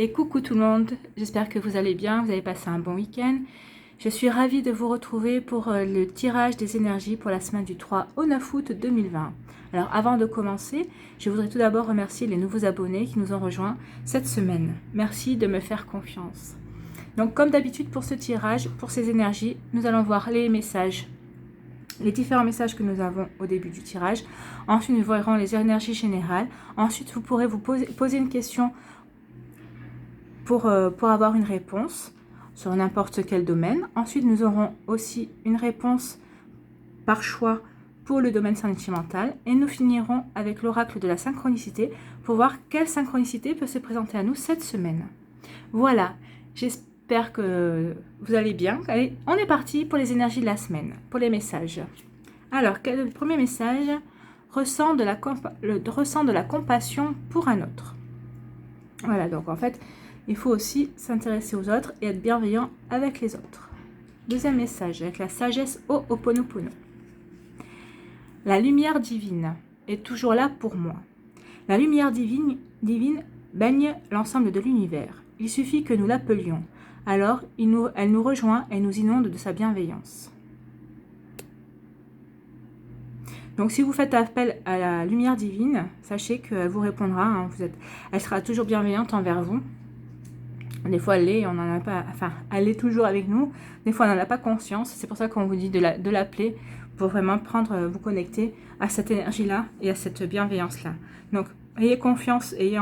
Et coucou tout le monde, j'espère que vous allez bien, vous avez passé un bon week-end. Je suis ravie de vous retrouver pour le tirage des énergies pour la semaine du 3 au 9 août 2020. Alors avant de commencer, je voudrais tout d'abord remercier les nouveaux abonnés qui nous ont rejoints cette semaine. Merci de me faire confiance. Donc comme d'habitude pour ce tirage, pour ces énergies, nous allons voir les messages, les différents messages que nous avons au début du tirage. Ensuite nous verrons les énergies générales. Ensuite vous pourrez vous poser une question pour avoir une réponse sur n'importe quel domaine. Ensuite, nous aurons aussi une réponse par choix pour le domaine sentimental. Et nous finirons avec l'oracle de la synchronicité pour voir quelle synchronicité peut se présenter à nous cette semaine. Voilà, j'espère que vous allez bien. Allez, on est parti pour les énergies de la semaine, pour les messages. Alors, quel est le premier message? Ressent de la compassion pour un autre. Voilà, donc en fait, il faut aussi s'intéresser aux autres et être bienveillant avec les autres. Deuxième message, avec la sagesse Ho'oponopono. La lumière divine est toujours là pour moi. La lumière divine baigne l'ensemble de l'univers. Il suffit que nous l'appelions. Alors, elle nous rejoint et nous inonde de sa bienveillance. Donc, si vous faites appel à la lumière divine, sachez qu'elle vous répondra. Hein, elle sera toujours bienveillante envers vous. Des fois, elle l'est, on n'en a pas, enfin, elle est toujours avec nous. Des fois, on n'en a pas conscience. C'est pour ça qu'on vous dit de l'appeler pour vraiment vous connecter à cette énergie-là et à cette bienveillance-là. Donc, ayez confiance et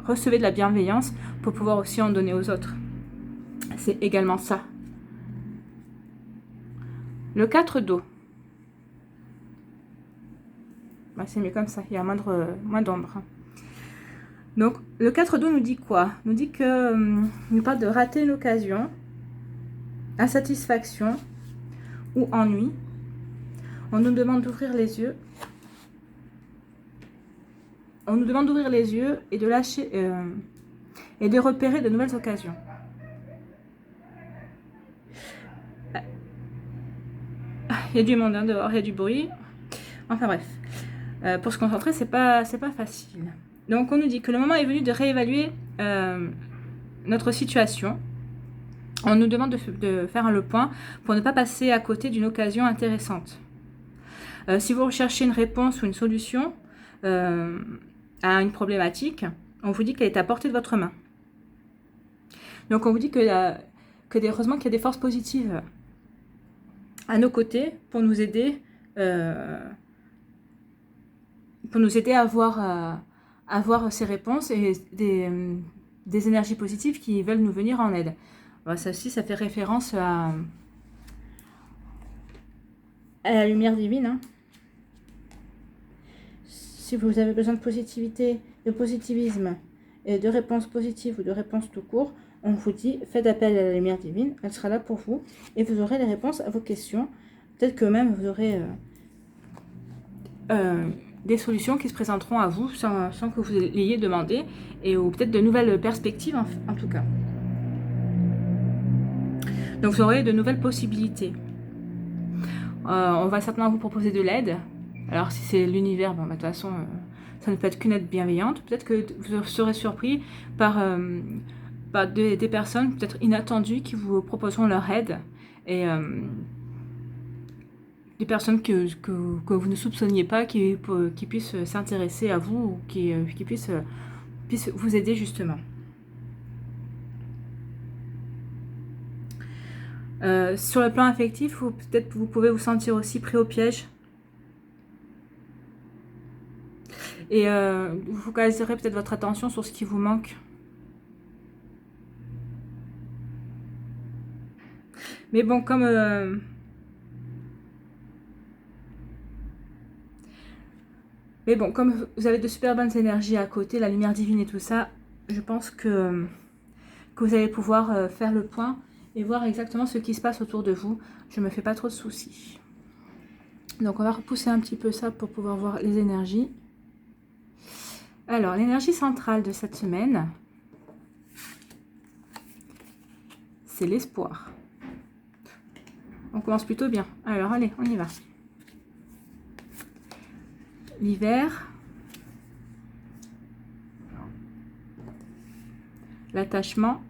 recevez de la bienveillance pour pouvoir aussi en donner aux autres. C'est également ça. Le 4 d'eau. Bah, c'est mieux comme ça, il y a moins d'ombre. Donc, le 4 d'eau nous dit quoi? Nous dit que nous parle de rater une occasion, insatisfaction ou ennui. On nous demande d'ouvrir les yeux. On nous demande d'ouvrir les yeux et de lâcher et de repérer de nouvelles occasions. Il y a du monde hein, dehors, il y a du bruit. Enfin bref, pour se concentrer, c'est pas facile. Donc on nous dit que le moment est venu de réévaluer notre situation. On nous demande de faire le point pour ne pas passer à côté d'une occasion intéressante. Si vous recherchez une réponse ou une solution à une problématique, on vous dit qu'elle est à portée de votre main. Donc on vous dit heureusement qu'il y a des forces positives à nos côtés pour nous aider à voir ces réponses et des énergies positives qui veulent nous venir en aide. Alors ça aussi, ça fait référence à la lumière divine. Hein. Si vous avez besoin de positivité, de positivisme, et de réponses positives ou de réponses tout court, on vous dit, faites appel à la lumière divine, elle sera là pour vous, et vous aurez les réponses à vos questions. Peut-être que même vous aurez des solutions qui se présenteront à vous sans que vous l'ayez demandé, ou peut-être de nouvelles perspectives en tout cas. Donc vous aurez de nouvelles possibilités. On va certainement vous proposer de l'aide. Alors si c'est l'univers, bon, bah, de toute façon, ça ne peut être qu'une aide bienveillante. Peut-être que vous serez surpris par des personnes peut-être inattendues qui vous proposeront leur aide. Et des personnes que vous ne soupçonniez pas qui puissent s'intéresser à vous ou qui puissent vous aider justement. Sur le plan affectif, peut-être vous pouvez vous sentir aussi pris au piège. Et vous focaliserez peut-être votre attention sur ce qui vous manque. Mais bon, comme vous avez de super bonnes énergies à côté, la lumière divine et tout ça, je pense que vous allez pouvoir faire le point et voir exactement ce qui se passe autour de vous. Je ne me fais pas trop de soucis. Donc on va repousser un petit peu ça pour pouvoir voir les énergies. Alors, l'énergie centrale de cette semaine, c'est l'espoir. On commence plutôt bien. Alors, allez, on y va. L'hiver. l'attachement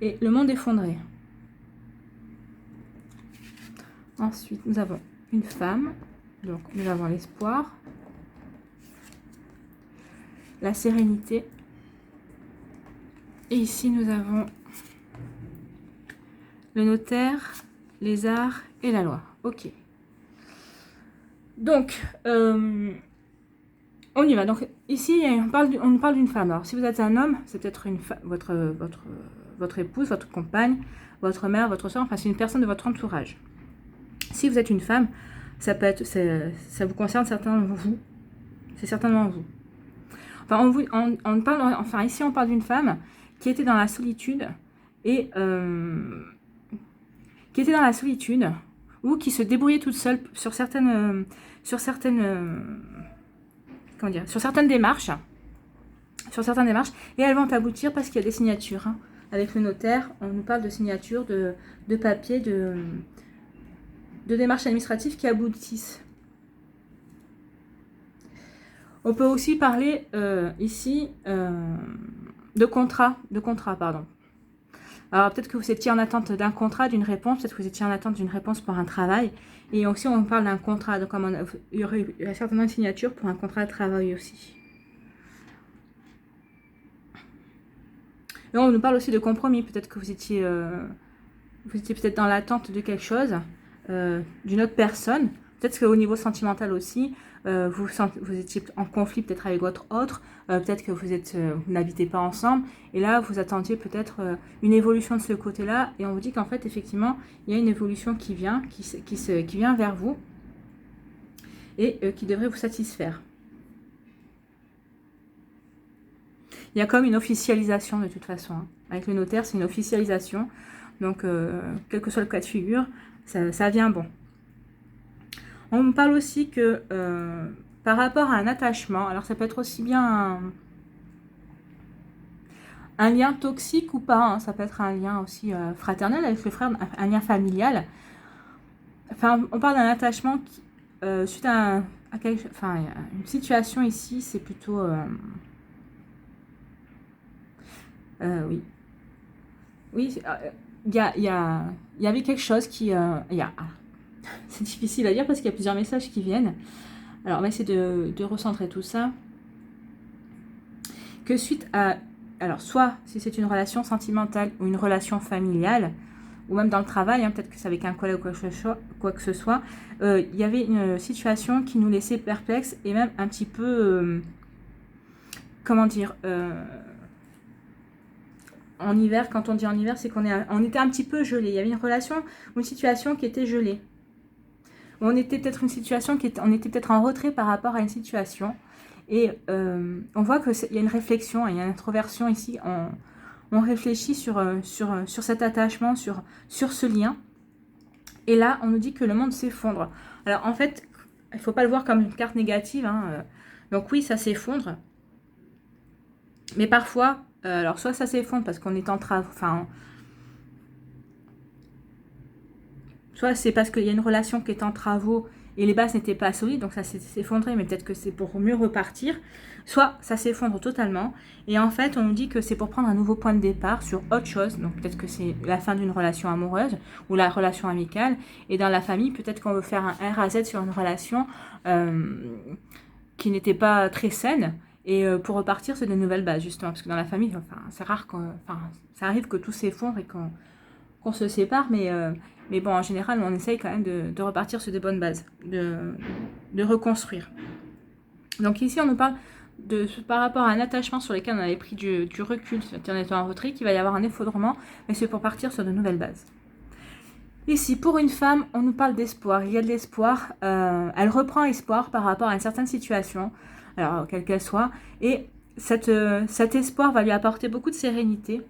et le monde effondré. Ensuite, nous avons une femme, donc nous avons l'espoir, la sérénité, et ici nous avons le notaire, les arts et la loi. Ok. Donc, on y va. Donc, ici, on parle d'une femme. Alors, si vous êtes un homme, c'est peut-être votre épouse, votre compagne, votre mère, votre soeur, enfin, c'est une personne de votre entourage. Si vous êtes une femme, ça peut être, ça vous concerne certainement vous. C'est certainement vous. Enfin, ici, on parle d'une femme qui était dans la solitude et ou qui se débrouillait toute seule sur certaines démarches. Et elles vont aboutir parce qu'il y a des signatures. Hein. Avec le notaire, on nous parle de signatures, de papiers, de démarches administratives qui aboutissent. On peut aussi parler ici de contrat, pardon. Alors peut-être que vous étiez en attente d'un contrat, d'une réponse, peut-être que vous étiez en attente d'une réponse pour un travail. Et aussi on parle d'un contrat, donc il y aurait certainement une signature pour un contrat de travail aussi. Et on nous parle aussi de compromis, peut-être que vous étiez peut-être dans l'attente de quelque chose, d'une autre personne. Peut-être qu'au niveau sentimental aussi, vous étiez en conflit peut-être avec votre autre, peut-être que vous n'habitez pas ensemble, et là vous attendiez peut-être une évolution de ce côté-là, et on vous dit qu'en fait effectivement il y a une évolution qui vient vers vous, et qui devrait vous satisfaire. Il y a comme une officialisation de toute façon, hein. Avec le notaire c'est une officialisation, donc quel que soit le cas de figure, ça vient bon. On me parle aussi que par rapport à un attachement, alors ça peut être aussi bien un lien toxique ou pas, hein, ça peut être un lien aussi fraternel avec le frère, un lien familial. Enfin, on parle d'un attachement qui, suite à une situation ici, c'est plutôt... oui. Oui, il y avait quelque chose qui... c'est difficile à dire parce qu'il y a plusieurs messages qui viennent. Alors, on va essayer de recentrer tout ça. Que suite à... Alors, soit si c'est une relation sentimentale ou une relation familiale, ou même dans le travail, hein, peut-être que c'est avec un collègue ou quoi que ce soit, il y avait une situation qui nous laissait perplexes et même un petit peu... comment dire en hiver, quand on dit en hiver, c'est on était un petit peu gelé. Il y avait une relation ou une situation qui était gelée. On était peut-être on était peut-être en retrait par rapport à une situation. Et on voit qu'il y a une réflexion, il y a une introversion ici. On réfléchit sur cet attachement, sur ce lien. Et là, on nous dit que le monde s'effondre. Alors en fait, il ne faut pas le voir comme une carte négative. Hein. Donc oui, ça s'effondre. Mais parfois... alors, soit ça s'effondre parce qu'on est en travaux, enfin, soit c'est parce qu'il y a une relation qui est en travaux et les bases n'étaient pas solides, donc ça s'est effondré, mais peut-être que c'est pour mieux repartir. Soit ça s'effondre totalement, et en fait, on nous dit que c'est pour prendre un nouveau point de départ sur autre chose. Donc peut-être que c'est la fin d'une relation amoureuse ou la relation amicale, et dans la famille, peut-être qu'on veut faire un R à Z sur une relation qui n'était pas très saine. Et pour repartir, c'est de nouvelles bases, justement. Parce que dans la famille, enfin, c'est rare ça arrive que tout s'effondre et qu'on se sépare. Mais bon, en général, on essaye quand même de repartir sur des bonnes bases, de reconstruire. Donc ici, on nous parle par rapport à un attachement sur lequel on avait pris du recul en étant en retrait, qu'il va y avoir un effondrement, mais c'est pour partir sur de nouvelles bases. Ici, pour une femme, on nous parle d'espoir. Il y a de l'espoir. Elle reprend espoir par rapport à une certaine situation. Alors, quelle qu'elle soit, et cet espoir va lui apporter beaucoup de sérénité.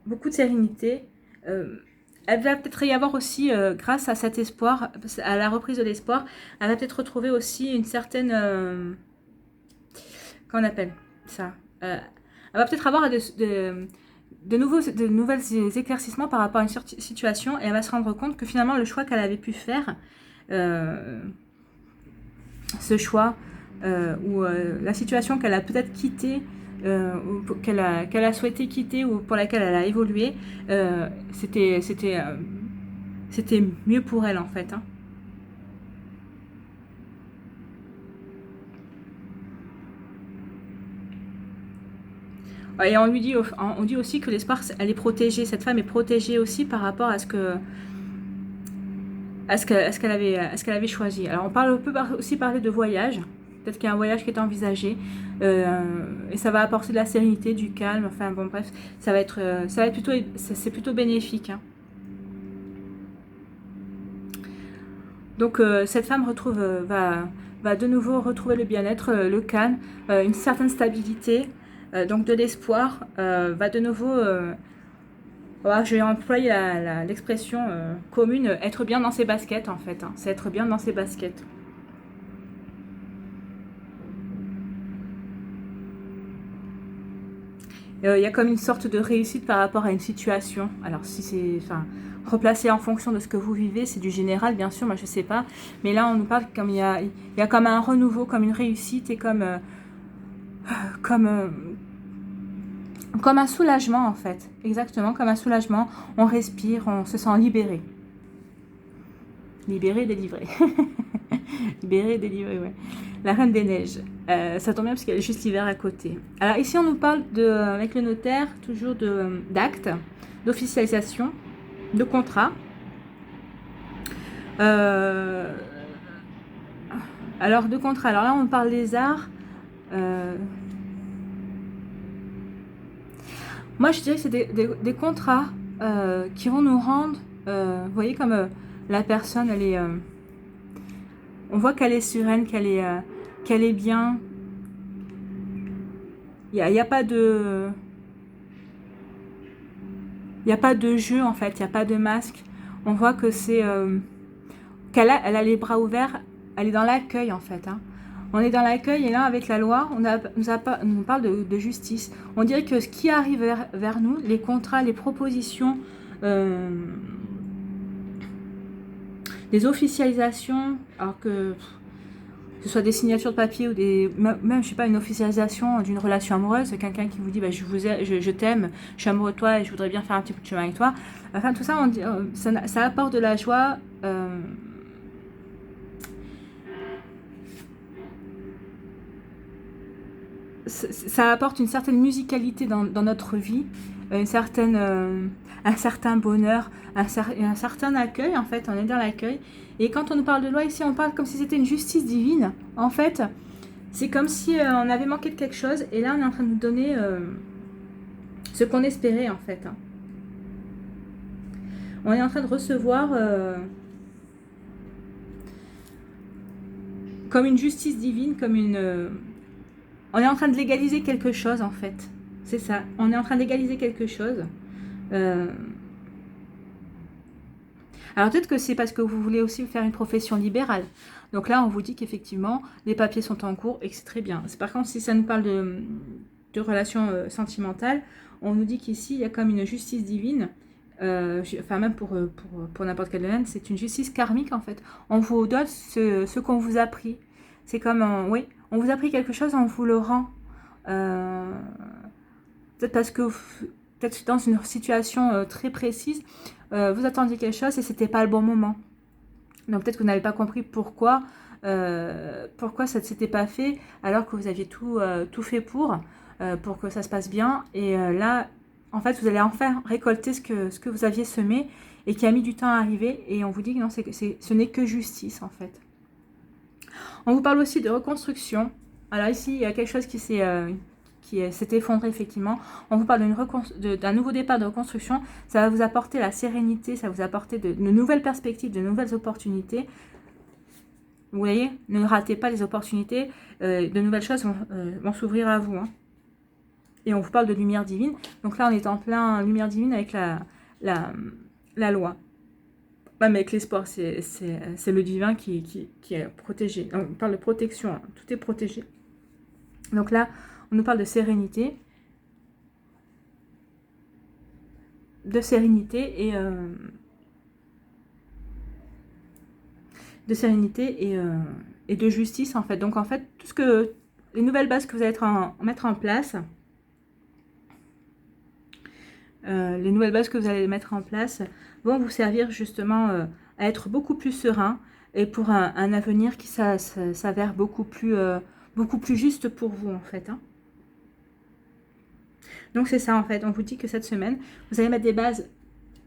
Beaucoup de sérénité. Elle va peut-être y avoir aussi, grâce à cet espoir, à la reprise de l'espoir, elle va peut-être retrouver aussi une certaine... comment on appelle ça elle va peut-être avoir de nouvelles éclaircissements par rapport à une situation, et elle va se rendre compte que finalement, le choix qu'elle avait pu faire... ce choix, ou la situation qu'elle a peut-être quittée, ou qu'elle a souhaité quitter, ou pour laquelle elle a évolué, c'était mieux pour elle en fait. Hein. Et on dit aussi que l'espoir, elle est protégée, cette femme est protégée aussi par rapport à ce qu'elle avait choisi. Alors on peut aussi parler de voyage, peut-être qu'il y a un voyage qui est envisagé, et ça va apporter de la sérénité, du calme, enfin bon bref, c'est plutôt bénéfique. Hein. Donc cette femme va de nouveau retrouver le bien-être, le calme, une certaine stabilité, donc de l'espoir, va de nouveau, voilà, je vais employer l'expression commune, être bien dans ses baskets en fait, hein, c'est être bien dans ses baskets. Il y a comme une sorte de réussite par rapport à une situation. Alors si c'est, enfin, replacé en fonction de ce que vous vivez, c'est du général bien sûr, moi je sais pas. Mais là on nous parle comme il y a comme un renouveau, comme une réussite et comme, comme un soulagement en fait. Exactement, comme un soulagement. On respire, on se sent libéré. Libéré, délivré. Libéré, délivré, ouais. La Reine des Neiges. Ça tombe bien parce qu'il y a juste l'hiver à côté. Alors ici, on nous parle, avec le notaire, toujours d'actes, d'officialisation, de contrat. Alors, de contrat. Alors là, on parle des arts. Moi, je dirais que c'est des contrats qui vont nous rendre... vous voyez comme la personne, elle est... on voit qu'elle est sereine, qu'elle est bien. Il n'y a pas de... Il n'y a pas de jeu en fait, il n'y a pas de masque. On voit que c'est... elle a les bras ouverts, elle est dans l'accueil en fait. Hein. On est dans l'accueil et là avec la loi, on parle de justice. On dirait que ce qui arrive vers nous, les contrats, les propositions, les officialisations, alors que ce soit des signatures de papier ou même je sais pas, une officialisation d'une relation amoureuse, quelqu'un qui vous dit bah, je t'aime, je suis amoureux de toi et je voudrais bien faire un petit bout de chemin avec toi. Enfin tout ça, ça apporte de la joie. Ça apporte une certaine musicalité dans notre vie, un certain bonheur, un certain accueil en fait, on est dans l'accueil. Et quand on nous parle de loi ici, on parle comme si c'était une justice divine. En fait, c'est comme si on avait manqué de quelque chose et là on est en train de nous donner ce qu'on espérait en fait. Hein. On est en train de recevoir comme une justice divine, comme une... on est en train de légaliser quelque chose en fait. C'est ça. On est en train de légaliser quelque chose. Alors peut-être que c'est parce que vous voulez aussi faire une profession libérale. Donc là, on vous dit qu'effectivement, les papiers sont en cours et que c'est très bien. Par contre, si ça nous parle de relations sentimentales, on nous dit qu'ici, il y a comme une justice divine. Enfin, même pour n'importe quel domaine, c'est une justice karmique en fait. On vous donne ce qu'on vous a pris. C'est comme, oui, on vous a pris quelque chose, on vous le rend. Peut-être parce que, peut-être dans une situation très précise, vous attendiez quelque chose et c'était pas le bon moment. Donc peut-être que vous n'avez pas compris pourquoi ça ne s'était pas fait alors que vous aviez tout fait pour que ça se passe bien. Et là, en fait, vous allez enfin récolter ce que vous aviez semé et qui a mis du temps à arriver. Et on vous dit que non, ce n'est que justice en fait. On vous parle aussi de reconstruction. Alors ici, il y a quelque chose qui s'est effondré effectivement. On vous parle d'un nouveau départ de reconstruction. Ça va vous apporter la sérénité, ça va vous apporter de nouvelles perspectives, de nouvelles opportunités. Vous voyez, ne ratez pas les opportunités, de nouvelles choses vont s'ouvrir à vous. Hein. Et on vous parle de lumière divine. Donc là, on est en plein lumière divine avec la loi. Même avec l'espoir, c'est le divin qui est protégé. On parle de protection, hein. Tout est protégé. Donc là, on nous parle de sérénité. et de justice en fait. Donc en fait, tout ce que les nouvelles bases que vous allez mettre en place, vont vous servir justement à être beaucoup plus serein et pour un avenir qui s'avère beaucoup plus juste pour vous en fait. Hein. Donc c'est ça en fait, on vous dit que cette semaine, vous allez mettre des bases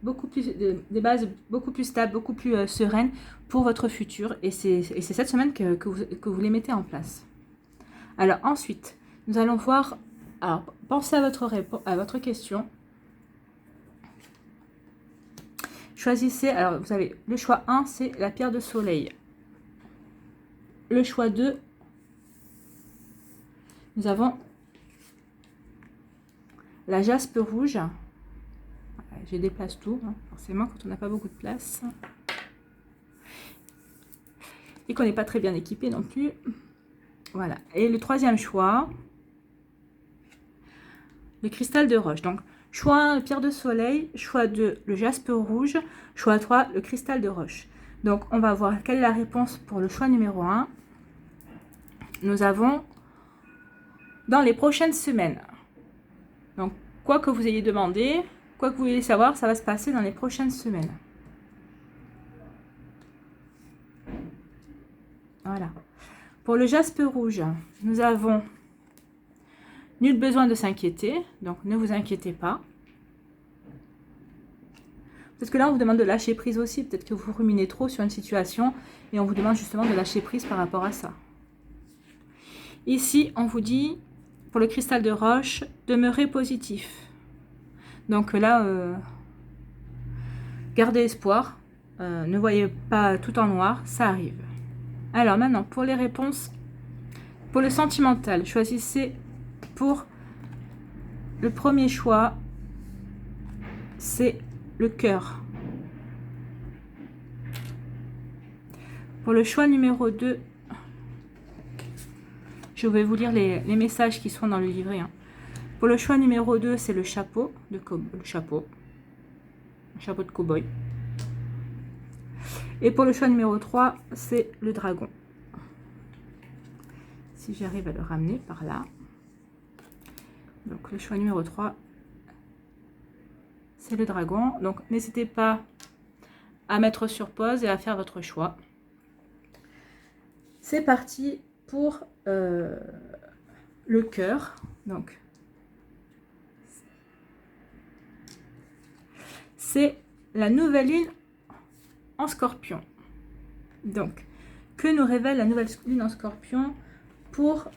beaucoup plus stables, beaucoup plus sereines pour votre futur. Et c'est cette semaine que vous les mettez en place. Alors ensuite, nous allons voir, alors pensez à votre question. Choisissez, alors vous avez le choix 1, c'est la pierre de soleil. Le choix 2, nous avons la jaspe rouge. Je déplace tout, hein, forcément quand on n'a pas beaucoup de place. Et qu'on n'est pas très bien équipé non plus. Voilà. Et le troisième choix, le cristal de roche. Donc, choix 1, pierre de soleil. Choix 2, le jaspe rouge. Choix 3, le cristal de roche. Donc, on va voir quelle est la réponse pour le choix numéro 1. Nous avons dans les prochaines semaines. Donc, quoi que vous ayez demandé, quoi que vous voulez savoir, ça va se passer dans les prochaines semaines. Voilà. Pour le jaspe rouge, nous avons nul besoin de s'inquiéter, donc ne vous inquiétez pas. Parce que là, on vous demande de lâcher prise aussi. Peut-être que vous ruminez trop sur une situation et on vous demande justement de lâcher prise par rapport à ça. Ici, on vous dit, pour le cristal de roche, demeurez positif. Donc là, gardez espoir. Ne voyez pas tout en noir, ça arrive. Alors maintenant, pour les réponses, pour le sentimental, choisissez pour le premier choix, c'est le cœur. Pour le choix numéro 2, je vais vous lire les messages qui sont dans le livret. Hein. Pour le choix numéro 2, c'est le chapeau, un chapeau de cow-boy. Et pour le choix numéro 3, c'est le dragon. Si j'arrive à le ramener par là. Donc le choix numéro 3, c'est le dragon. Donc n'hésitez pas à mettre sur pause et à faire votre choix. C'est parti pour le cœur. Donc c'est la nouvelle lune en Scorpion. Donc, que nous révèle la nouvelle lune en Scorpion pour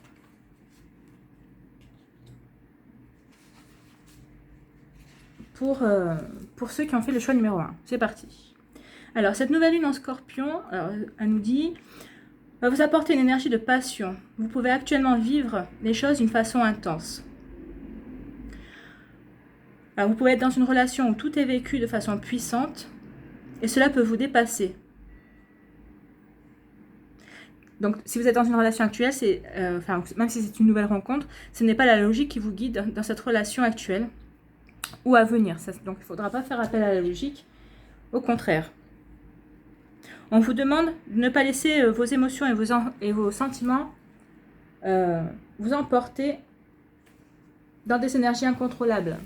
ceux qui ont fait le choix numéro 1. C'est parti. Alors, cette nouvelle lune en Scorpion, alors, elle nous dit, va vous apporter une énergie de passion. Vous pouvez actuellement vivre les choses d'une façon intense. Alors, vous pouvez être dans une relation où tout est vécu de façon puissante et cela peut vous dépasser. Donc, si vous êtes dans une relation actuelle, même si c'est une nouvelle rencontre, ce n'est pas la logique qui vous guide dans cette relation actuelle ou à venir. Donc, il ne faudra pas faire appel à la logique. Au contraire. On vous demande de ne pas laisser vos émotions et vos sentiments vous emporter dans des énergies incontrôlables.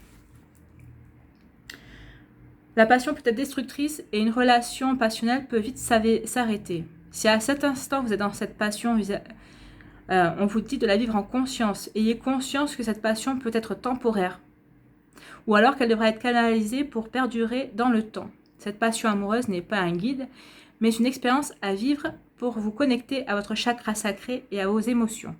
La passion peut être destructrice et une relation passionnelle peut vite s'arrêter. Si à cet instant vous êtes dans cette passion, on vous dit de la vivre en conscience. Ayez conscience que cette passion peut être temporaire ou alors qu'elle devra être canalisée pour perdurer dans le temps. Cette passion amoureuse n'est pas un guide, mais une expérience à vivre pour vous connecter à votre chakra sacré et à vos émotions.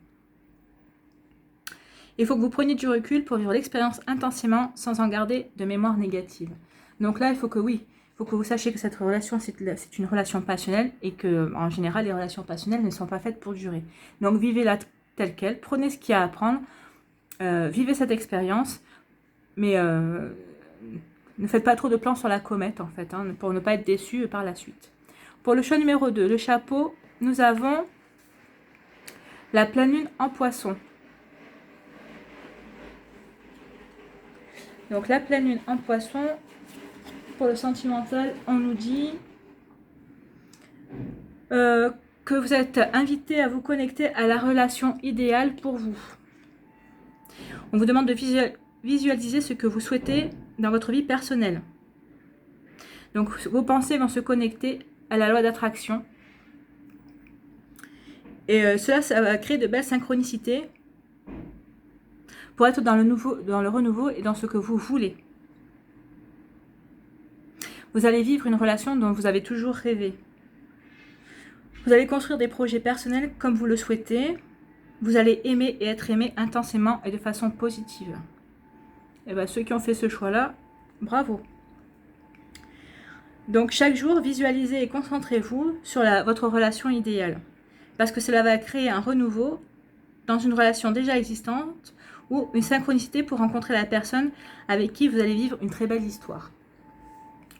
Il faut que vous preniez du recul pour vivre l'expérience intensément sans en garder de mémoire négative. Donc là, il faut que vous sachiez que cette relation, c'est une relation passionnelle et que, en général, les relations passionnelles ne sont pas faites pour durer. Donc, vivez-la telle qu'elle, prenez ce qu'il y a à apprendre, vivez cette expérience, mais ne faites pas trop de plans sur la comète, en fait, hein, pour ne pas être déçu par la suite. Pour le choix numéro 2, le chapeau, nous avons la pleine lune en poisson. Donc, la pleine lune en poisson... Pour le sentimental, on nous dit que vous êtes invité à vous connecter à la relation idéale pour vous. On vous demande de visualiser ce que vous souhaitez dans votre vie personnelle. Donc vos pensées vont se connecter à la loi d'attraction. Et cela, ça va créer de belles synchronicités pour être dans le renouveau et dans ce que vous voulez. Vous allez vivre une relation dont vous avez toujours rêvé. Vous allez construire des projets personnels comme vous le souhaitez. Vous allez aimer et être aimé intensément et de façon positive. Et bien, ceux qui ont fait ce choix-là, bravo. Donc, chaque jour, visualisez et concentrez-vous sur votre relation idéale. Parce que cela va créer un renouveau dans une relation déjà existante ou une synchronicité pour rencontrer la personne avec qui vous allez vivre une très belle histoire.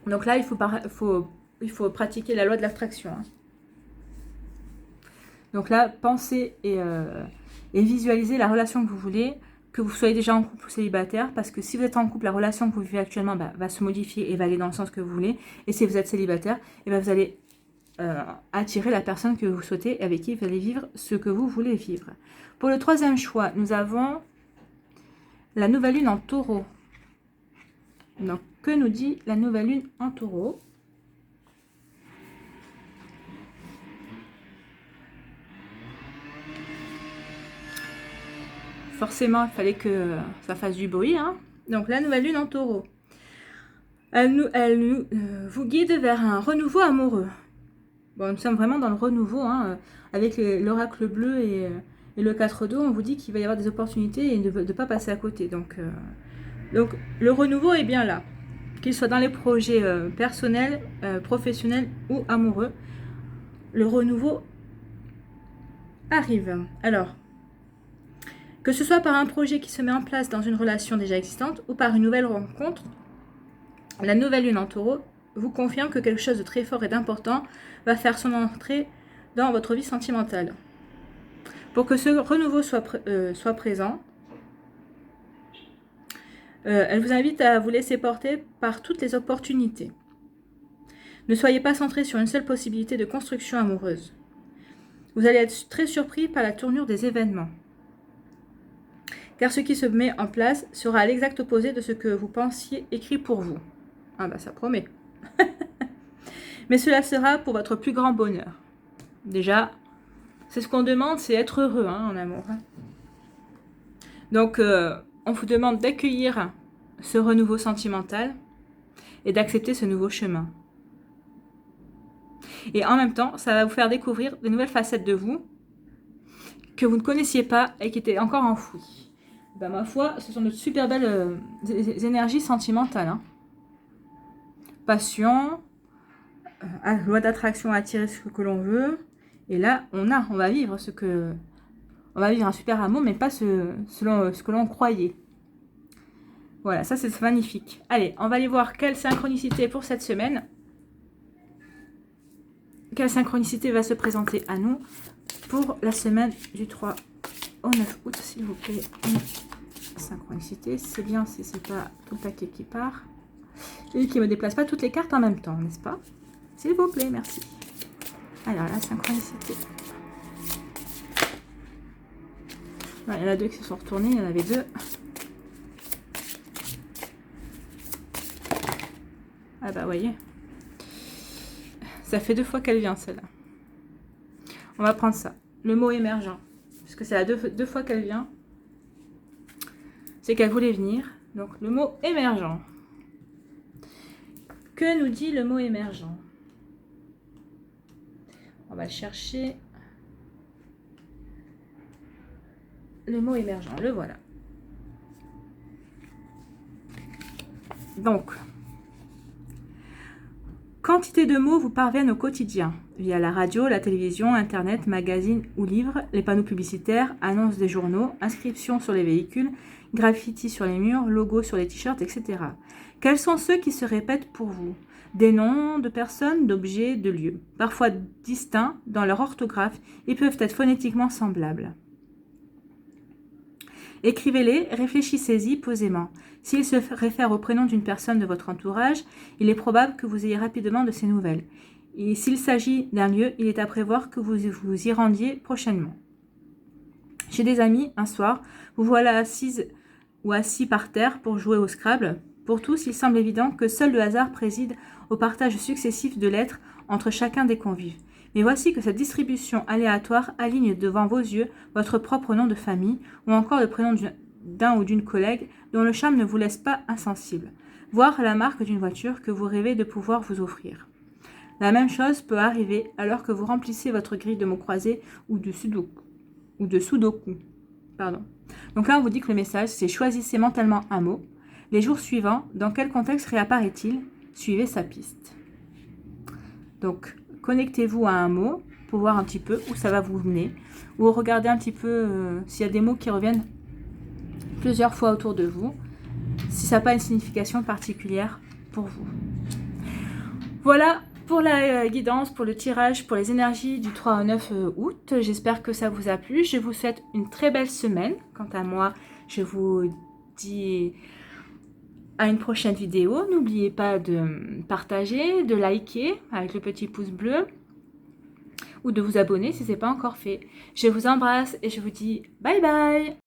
Donc là, il faut pratiquer la loi de l'attraction. Hein. Donc là, pensez et visualisez la relation que vous voulez, que vous soyez déjà en couple ou célibataire, parce que si vous êtes en couple, la relation que vous vivez actuellement va se modifier et va aller dans le sens que vous voulez. Et si vous êtes célibataire, et vous allez attirer la personne que vous souhaitez et avec qui vous allez vivre ce que vous voulez vivre. Pour le troisième choix, nous avons la nouvelle lune en taureau. Donc, que nous dit la nouvelle lune en taureau? Forcément, il fallait que ça fasse du bruit. Hein. Donc, la nouvelle lune en taureau. Elle vous guide vers un renouveau amoureux. Bon, nous sommes vraiment dans le renouveau. Hein, avec l'oracle bleu et le 4 d'eau, on vous dit qu'il va y avoir des opportunités et de ne pas passer à côté. Donc, le renouveau est bien là. Qu'il soit dans les projets personnels, professionnels ou amoureux, le renouveau arrive. Alors, que ce soit par un projet qui se met en place dans une relation déjà existante ou par une nouvelle rencontre, la nouvelle lune en taureau vous confirme que quelque chose de très fort et d'important va faire son entrée dans votre vie sentimentale. Pour que ce renouveau soit présent, elle vous invite à vous laisser porter par toutes les opportunités. Ne soyez pas centré sur une seule possibilité de construction amoureuse. Vous allez être très surpris par la tournure des événements. Car ce qui se met en place sera à l'exact opposé de ce que vous pensiez écrit pour vous. Ah bah ça promet. Mais cela sera pour votre plus grand bonheur. Déjà, c'est ce qu'on demande, c'est être heureux en amour. Donc, on vous demande d'accueillir ce renouveau sentimental et d'accepter ce nouveau chemin. Et en même temps, ça va vous faire découvrir de nouvelles facettes de vous que vous ne connaissiez pas et qui étaient encore enfouies. Ben, ma foi, ce sont de super belles énergies sentimentales. Hein. Passion, loi d'attraction, attirer ce que l'on veut. Et là, on va vivre on va vivre un super amour, mais pas selon ce que l'on croyait. Voilà, ça c'est magnifique. Allez, on va aller voir quelle synchronicité pour cette semaine. Quelle synchronicité va se présenter à nous pour la semaine du 3 au 9 août, s'il vous plaît. Synchronicité, c'est bien si c'est pas tout le paquet qui part. Et qui ne me déplace pas toutes les cartes en même temps, n'est-ce pas? S'il vous plaît, merci. Alors, la synchronicité. Il y en a deux qui se sont retournés, il y en avait deux. Ah bah, voyez. Ça fait 2 fois qu'elle vient, celle-là. On va prendre ça. Le mot émergent. Parce que c'est la deux fois qu'elle vient. C'est qu'elle voulait venir. Donc, le mot émergent. Que nous dit le mot émergent? On va le chercher. Le mot émergent, le voilà. Donc, quantité de mots vous parviennent au quotidien, via la radio, la télévision, internet, magazines ou livres, les panneaux publicitaires, annonces des journaux, inscriptions sur les véhicules, graffitis sur les murs, logos sur les t-shirts, etc. Quels sont ceux qui se répètent pour vous? Des noms de personnes, d'objets, de lieux. Parfois distincts dans leur orthographe, ils peuvent être phonétiquement semblables. Écrivez-les, réfléchissez-y posément. S'ils se réfèrent au prénom d'une personne de votre entourage, il est probable que vous ayez rapidement de ces nouvelles. Et s'il s'agit d'un lieu, il est à prévoir que vous y rendiez prochainement. Chez des amis, un soir, vous voilà assise ou assis par terre pour jouer au Scrabble. Pour tous, il semble évident que seul le hasard préside au partage successif de lettres entre chacun des convives. Mais voici que cette distribution aléatoire aligne devant vos yeux votre propre nom de famille ou encore le prénom d'un ou d'une collègue dont le charme ne vous laisse pas insensible, voire la marque d'une voiture que vous rêvez de pouvoir vous offrir. La même chose peut arriver alors que vous remplissez votre grille de mots croisés ou de sudoku. Pardon. Donc là, on vous dit que le message, c'est choisissez mentalement un mot. Les jours suivants, dans quel contexte réapparaît-il? Suivez sa piste. Donc, connectez-vous à un mot pour voir un petit peu où ça va vous mener, ou regardez un petit peu s'il y a des mots qui reviennent plusieurs fois autour de vous, si ça n'a pas une signification particulière pour vous. Voilà pour la guidance, pour le tirage, pour les énergies du 3 au 9 août. J'espère que ça vous a plu. Je vous souhaite une très belle semaine. Quant à moi, je vous dis à une prochaine vidéo. N'oubliez pas de partager, de liker avec le petit pouce bleu ou de vous abonner si ce n'est pas encore fait. Je vous embrasse et je vous dis bye bye.